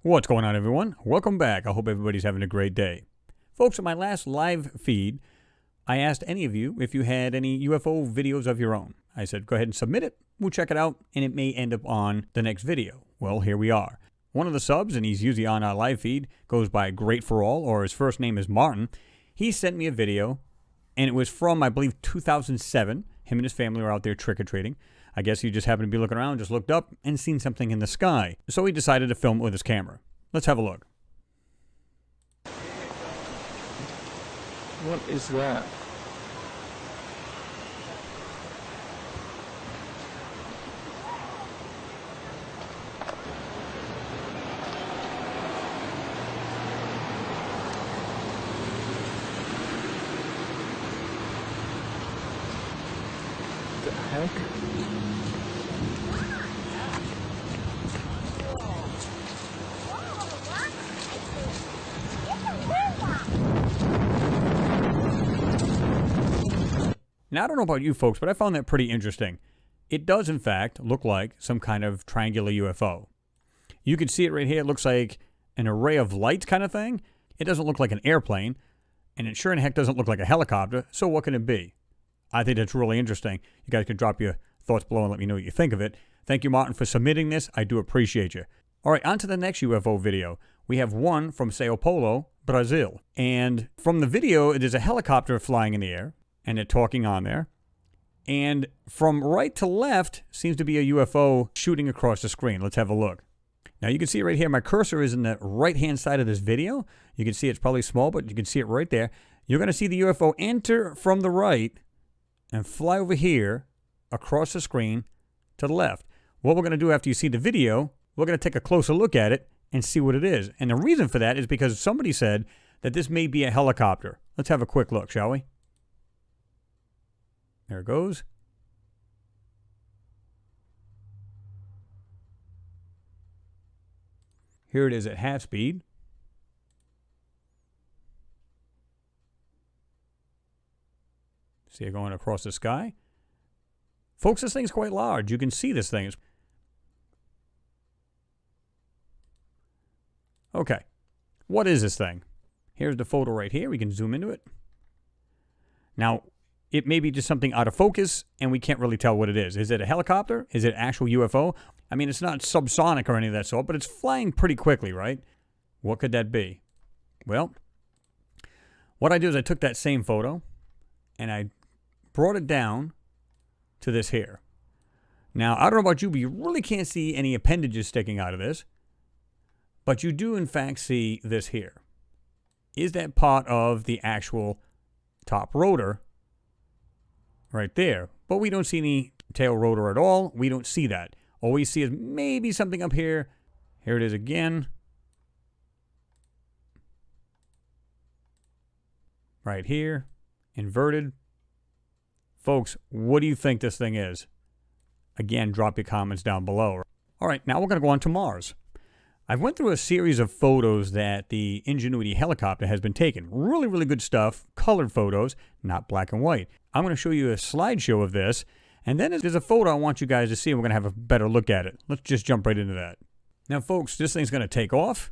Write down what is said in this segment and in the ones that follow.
What's going on, everyone? Welcome back. I hope everybody's having a great day. Folks, in my last live feed, I asked any of you if you had any UFO videos of your own. I said, go ahead and submit it. We'll check it out, and it may end up on the next video. Well, here we are. One of the subs, and he's usually on our live feed, goes by Great For All, or his first name is Martin. He sent me a video, and it was from, I believe, 2007. Him and his family were out there trick-or-treating. I guess he just happened to be looking around, just looked up, and seen something in the sky. So he decided to film it with his camera. Let's have a look. What is that? The heck? Now, I don't know about you folks, but I found that pretty interesting. It does, in fact, look like some kind of triangular UFO. You can see it right here. It looks like an array of lights kind of thing. It doesn't look like an airplane, and it sure in heck doesn't look like a helicopter, so what can it be? I think that's really interesting. You guys can drop your thoughts below and let me know what you think of it. Thank you, Martin, for submitting this. I do appreciate you. All right, on to the next UFO video. We have one from Sao Paulo, Brazil. And from the video, there's a helicopter flying in the air, and they're talking on there. And from right to left seems to be a UFO shooting across the screen. Let's have a look. Now you can see it right here. My cursor is in the right-hand side of this video. You can see it's probably small, but you can see it right there. You're going to see the UFO enter from the right and fly over here across the screen to the left. What we're going to do after you see the video, we're going to take a closer look at it and see what it is. And the reason for that is because somebody said that this may be a helicopter. Let's have a quick look, shall we? There it goes. Here it is at half speed. See it going across the sky. Folks, this thing's quite large. You can see this thing. Okay. What is this thing? Here's the photo right here. We can zoom into it. Now, it may be just something out of focus, and we can't really tell what it is. Is it a helicopter? Is it actual UFO? I mean, it's not subsonic or any of that sort, but it's flying pretty quickly, right? What could that be? Well, what I do is I took that same photo, and I brought it down to this here. Now, I don't know about you, but you really can't see any appendages sticking out of this. But you do, in fact, see this here. Is that part of the actual top rotor? Right there. But we don't see any tail rotor at all. We don't see that. All we see is maybe something up here. Here it is again. Right here. Inverted. Folks, what do you think this thing is? Again, drop your comments down below. All right, now we're going to go on to Mars. I went through a series of photos that the Ingenuity helicopter has been taking. Really, really good stuff. Colored photos, not black and white. I'm going to show you a slideshow of this. And then there's a photo I want you guys to see, and we're going to have a better look at it. Let's just jump right into that. Now, folks, this thing's going to take off.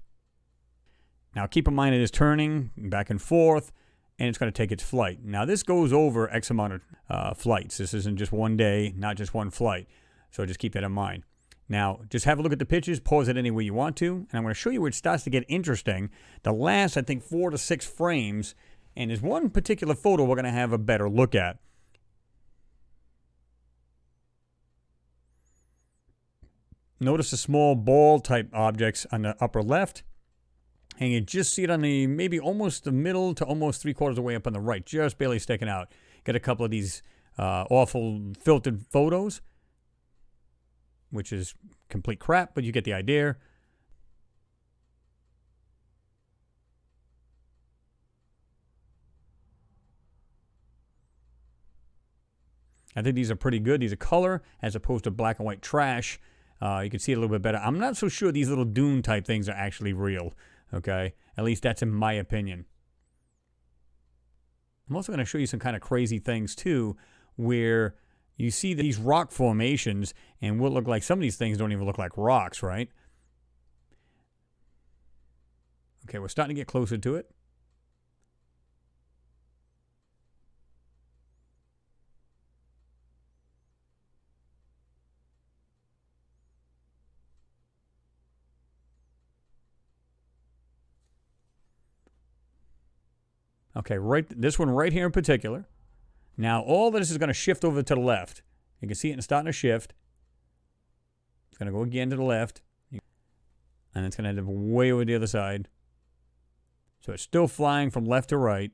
Now, keep in mind it is turning back and forth, and it's going to take its flight. Now, this goes over X amount of flights. This isn't just one day, not just one flight. So just keep that in mind. Now, just have a look at the pictures, pause it any way you want to, and I'm going to show you where it starts to get interesting. The last, I think, 4 to 6 frames, and there's one particular photo we're going to have a better look at. Notice the small ball-type objects on the upper left, and you just see it on the maybe almost the middle to almost 3/4 of the way up on the right, just barely sticking out. Got a couple of these awful filtered photos, which is complete crap, but you get the idea. I think these are pretty good. These are color as opposed to black and white trash. You can see it a little bit better. I'm not so sure these little dune type things are actually real. Okay? At least that's in my opinion. I'm also going to show you some kind of crazy things too, where you see these rock formations, and what look like some of these things don't even look like rocks, right? Okay, we're starting to get closer to it. Okay, this one right here in particular. Now, all of this is going to shift over to the left. You can see it starting to shift. It's going to go again to the left. And it's going to end up way over the other side. So it's still flying from left to right.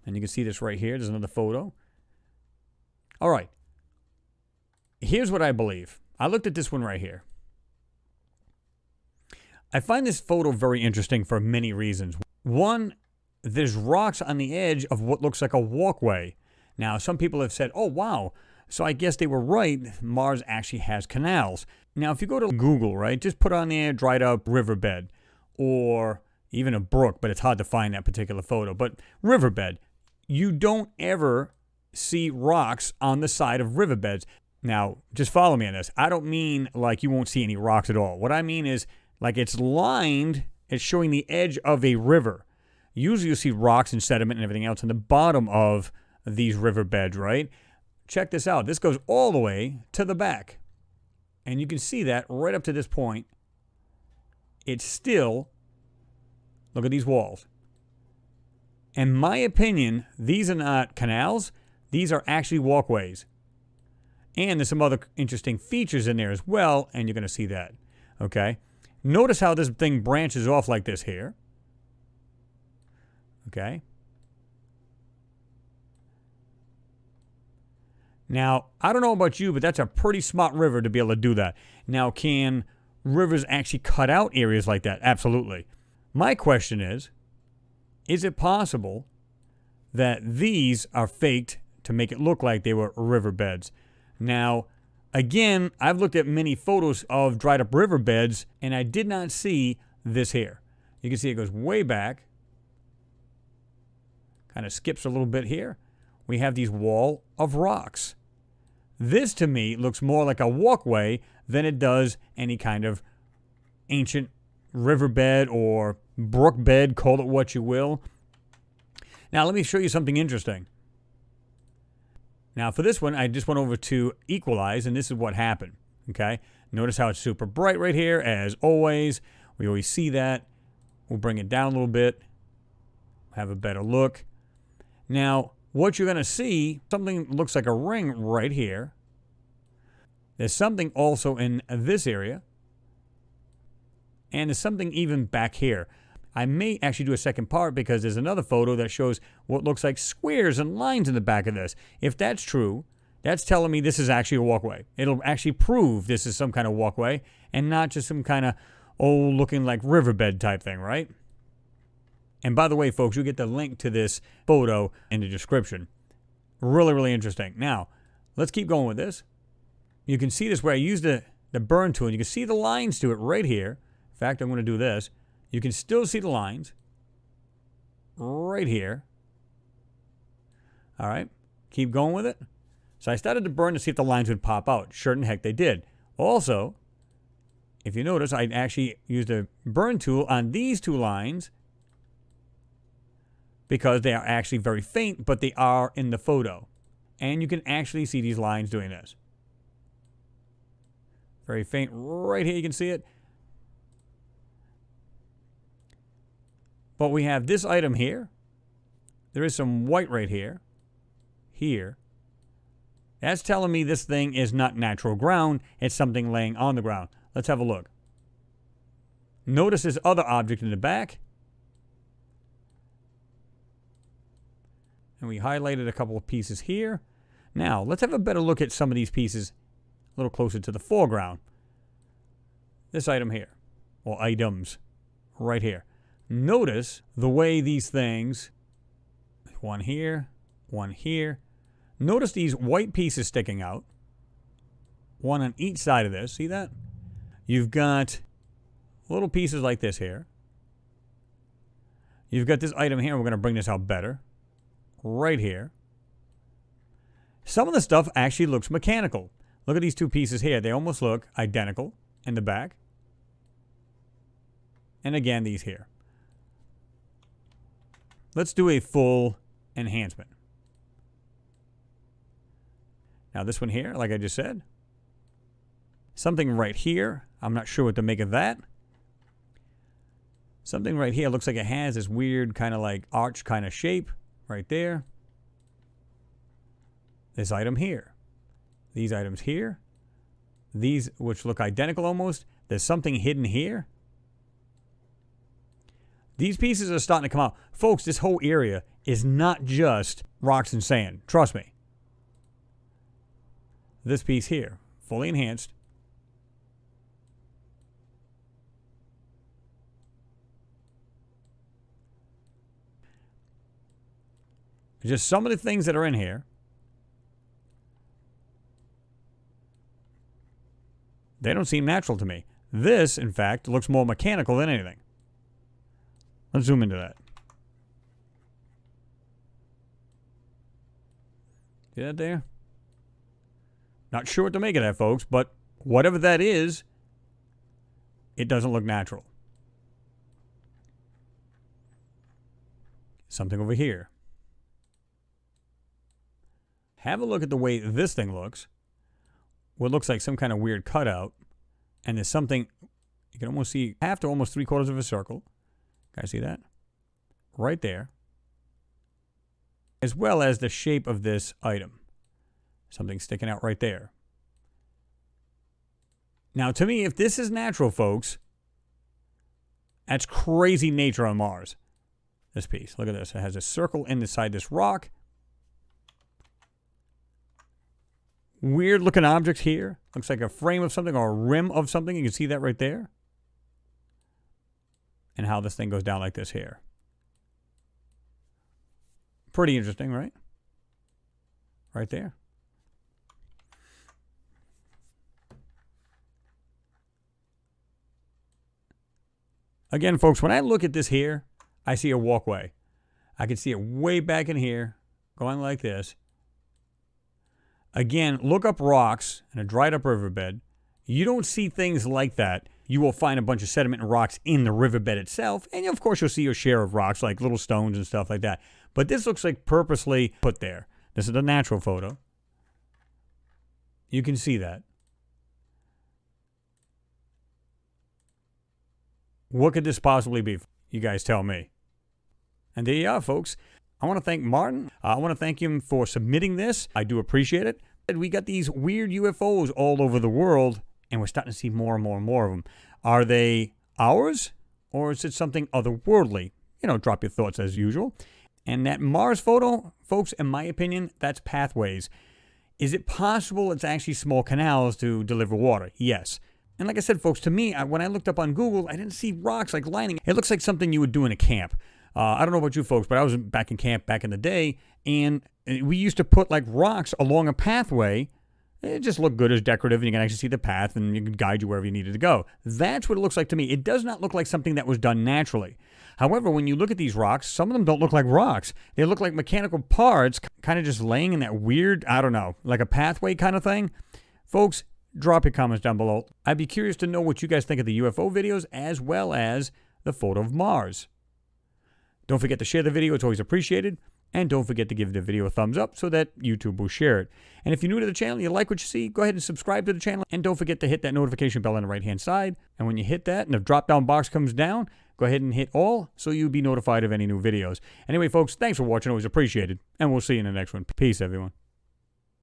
And you can see this right here. There's another photo. All right. Here's what I believe. I looked at this one right here. I find this photo very interesting for many reasons. One, there's rocks on the edge of what looks like a walkway. Now, some people have said, oh, wow. So I guess they were right. Mars actually has canals. Now, if you go to Google, right, just put on there dried up riverbed or even a brook, but it's hard to find that particular photo. But riverbed, you don't ever see rocks on the side of riverbeds. Now, just follow me on this. I don't mean like you won't see any rocks at all. What I mean is like it's lined, it's showing the edge of a river. Usually you see rocks and sediment and everything else on the bottom of these riverbeds, right? Check this out. This goes all the way to the back. And you can see that right up to this point. It's still, look at these walls. In my opinion, these are not canals. These are actually walkways. And there's some other interesting features in there as well, and you're going to see that. Okay? Notice how this thing branches off like this here. Okay? Now, I don't know about you, but that's a pretty smart river to be able to do that. Now, can rivers actually cut out areas like that? Absolutely. My question is it possible that these are faked to make it look like they were riverbeds? Now, again, I've looked at many photos of dried up riverbeds, and I did not see this here. You can see it goes way back. Kind of skips a little bit here. We have these wall of rocks. This, to me, looks more like a walkway than it does any kind of ancient riverbed or brook bed, call it what you will. Now, let me show you something interesting. Now, for this one, I just went over to equalize, and this is what happened. Okay? Notice how it's super bright right here, as always. We always see that. We'll bring it down a little bit. Have a better look. Now, what you're going to see, something looks like a ring right here. There's something also in this area. And there's something even back here. I may actually do a second part because there's another photo that shows what looks like squares and lines in the back of this. If that's true, that's telling me this is actually a walkway. It'll actually prove this is some kind of walkway and not just some kind of old looking like riverbed type thing, right? And by the way, folks, you'll get the link to this photo in the description. Really, really interesting. Now, let's keep going with this. You can see this where I used the burn tool, and you can see the lines to it right here. In fact, I'm going to do this. You can still see the lines right here. All right, keep going with it. So I started to burn to see if the lines would pop out. Sure in heck, they did. Also, if you notice, I actually used a burn tool on these two lines because they are actually very faint, but they are in the photo. And you can actually see these lines doing this. Very faint right here, you can see it. But we have this item here. There is some white right here. Here. That's telling me this thing is not natural ground. It's something laying on the ground. Let's have a look. Notice this other object in the back. And we highlighted a couple of pieces here. Now, let's have a better look at some of these pieces a little closer to the foreground. This item here, or items, right here. Notice the way these things, one here, one here. Notice these white pieces sticking out. One on each side of this. See that? You've got little pieces like this here. You've got this item here. We're going to bring this out better. Right here. Some of the stuff actually looks mechanical. Look at these two pieces here. They almost look identical in the back. And again, these here. Let's do a full enhancement. Now this one here, like I just said. Something right here. I'm not sure what to make of that. Something right here looks like it has this weird kind of like arch kind of shape right there. This item here. These items here. These which look identical almost. There's something hidden here. These pieces are starting to come out. Folks, this whole area is not just rocks and sand. Trust me. This piece here, fully enhanced. Just some of the things that are in here. They don't seem natural to me. This, in fact, looks more mechanical than anything. Let's zoom into that. See that there? Not sure what to make of that, folks, but whatever that is, it doesn't look natural. Something over here. Have a look at the way this thing looks. What looks like some kind of weird cutout. And there's something, you can almost see half to almost 3/4 of a circle. Guys, see that? Right there. As well as the shape of this item. Something sticking out right there. Now, to me, if this is natural, folks, that's crazy nature on Mars. This piece. Look at this. It has a circle inside this rock. Weird looking object here. Looks like a frame of something or a rim of something. You can see that right there. And how this thing goes down like this here. Pretty interesting, right? Right there. Again, folks, when I look at this here, I see a walkway. I can see it way back in here, going like this. Again, look up rocks in a dried up riverbed. You don't see things like that. You will find a bunch of sediment and rocks in the riverbed itself. And of course, you'll see your share of rocks, like little stones and stuff like that. But this looks like purposely put there. This is a natural photo. You can see that. What could this possibly be? You guys tell me. And there you are, folks. I want to thank Martin. I want to thank him for submitting this. I do appreciate it. We got these weird UFOs all over the world, and we're starting to see more and more and more of them. Are they ours, or is it something otherworldly? You know, drop your thoughts as usual. And that Mars photo, folks, in my opinion, that's pathways. Is it possible it's actually small canals to deliver water? Yes. And like I said, folks, to me, when I looked up on Google, I didn't see rocks like lining. It looks like something you would do in a camp. I don't know about you folks, but I was back in camp back in the day, and we used to put like rocks along a pathway. It just looked good as decorative, and you can actually see the path, and you can guide you wherever you needed to go. That's what it looks like to me. It does not look like something that was done naturally. However, when you look at these rocks, some of them don't look like rocks. They look like mechanical parts, kind of just laying in that weird, I don't know, like a pathway kind of thing. Folks, drop your comments down below. I'd be curious to know what you guys think of the UFO videos, as well as the photo of Mars. Don't forget to share the video. It's always appreciated. And don't forget to give the video a thumbs up so that YouTube will share it. And if you're new to the channel, you like what you see, go ahead and subscribe to the channel. And don't forget to hit that notification bell on the right-hand side. And when you hit that and the drop-down box comes down, go ahead and hit all so you'll be notified of any new videos. Anyway, folks, thanks for watching. Always appreciated. And we'll see you in the next one. Peace, everyone.